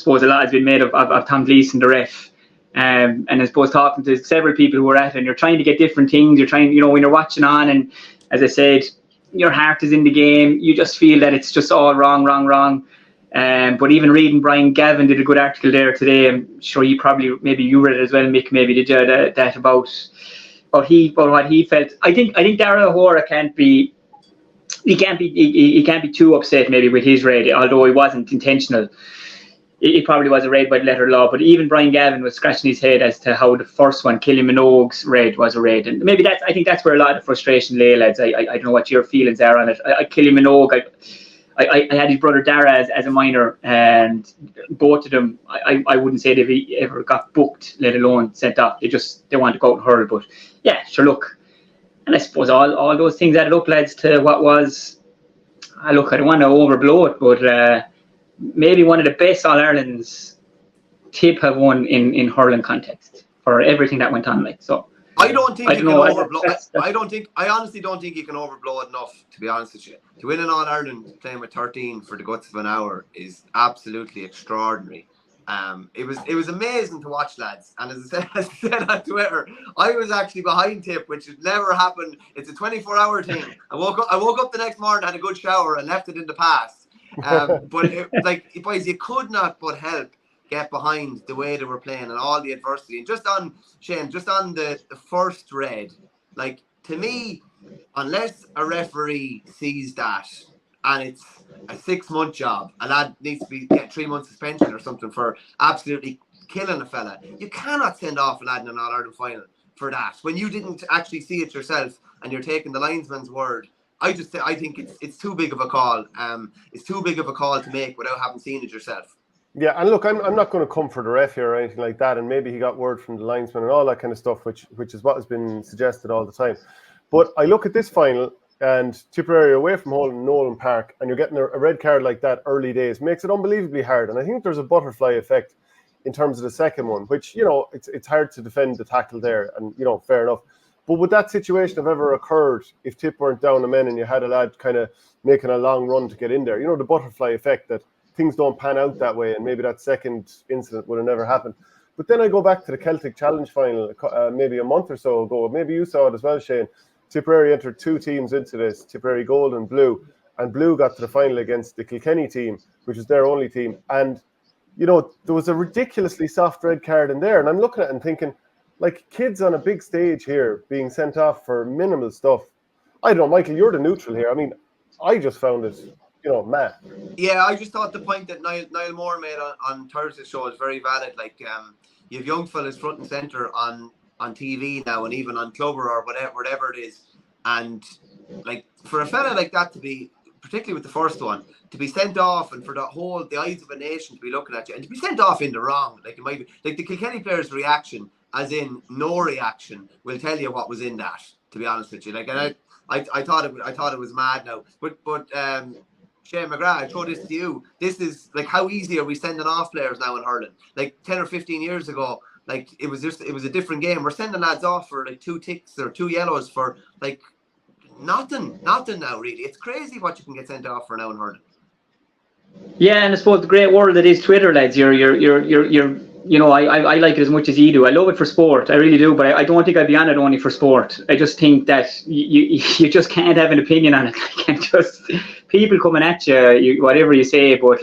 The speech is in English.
suppose a lot has been made of Tom Gleeson, the ref. And I suppose talking to several people who were at it, and you're trying to get different things. You're trying, when you're watching on, and as I said, your heart is in the game. You just feel that it's just all wrong. But even reading, Brian Gavin did a good article there today. I'm sure maybe you read it as well, Mick. Maybe did you that about what he felt. I think Darragh O'Hora can't be too upset maybe with his red, although it wasn't intentional. It probably was a red by the letter of law, but even Brian Gavin was scratching his head as to how the first one, Killian Minogue's red, was a red. And maybe I think that's where a lot of the frustration lay, lads. I don't know what your feelings are on it. Killian Minogue, I had his brother Dara as a minor, and both of them, I wouldn't say they've ever got booked, let alone sent off. They want to go out and hurl. But yeah, sure, look. And I suppose all those things added up, lads, to what was, look, I don't want to overblow it, but maybe one of the best All-Irelands Tip have won in hurling context for everything that went on. I don't think you can overblow. I honestly don't think you can overblow it enough, to be honest with you. To win an All-Ireland playing with 13 for the guts of an hour is absolutely extraordinary. It was amazing to watch, lads. And as I said on Twitter, I was actually behind Tip, which has never happened. It's a 24-hour thing. I woke up the next morning, had a good shower, and left it in the past. But boys, you could not but help get behind the way they were playing and all the adversity. And just on the first red, to me, unless a referee sees that and it's a 6-month job, a lad needs to get 3 months suspension or something for absolutely killing a fella, you cannot send off a lad in an All-Ireland final for that when you didn't actually see it yourself and you're taking the linesman's word. I think it's too big of a call. It's too big of a call to make without having seen it yourself. Yeah, and look, I'm not going to come for the ref here or anything like that, and maybe he got word from the linesman and all that kind of stuff, which is what has been suggested all the time. But I look at this final, and Tipperary away from home in Nolan Park, and you're getting a red card like that early days, makes it unbelievably hard. And I think there's a butterfly effect in terms of the second one, which, it's hard to defend the tackle there, and, fair enough. But would that situation have ever occurred if Tip weren't down a men and you had a lad kind of making a long run to get in there? The butterfly effect, that things don't pan out that way, and maybe that second incident would have never happened. But then I go back to the Celtic Challenge final maybe a month or so ago. Maybe you saw it as well, Shane. Tipperary entered 2 teams into this, Tipperary Gold and Blue got to the final against the Kilkenny team, which was their only team. And, there was a ridiculously soft red card in there. And I'm looking at it and thinking, kids on a big stage here being sent off for minimal stuff. I don't know, Michael, you're the neutral here. I mean, I just found it, mad. Yeah, I just thought the point that Niall Moore made on Thursday's show is very valid. You have young fellas front and centre on TV now, and even on Clover or whatever it is. And for a fella like that to be, particularly with the first one, to be sent off, and for the eyes of a nation to be looking at you, and to be sent off in the wrong, it might be the Kilkenny players' reaction, as in no reaction, will tell you what was in that. To be honest with you, and I thought it was mad now. But Shane McGrath, I throw this to you. This is how easy are we sending off players now in hurling? 10 or 15 years ago, it was a different game. We're sending lads off for 2 ticks or 2 yellows for nothing now really. It's crazy what you can get sent off for now in hurling. Yeah, and I suppose the great world that is Twitter, lads. I like it as much as you do. I love it for sport, I really do, but I don't think I'd be on it only for sport. I just think that you just can't have an opinion on it. People coming at you, whatever you say, but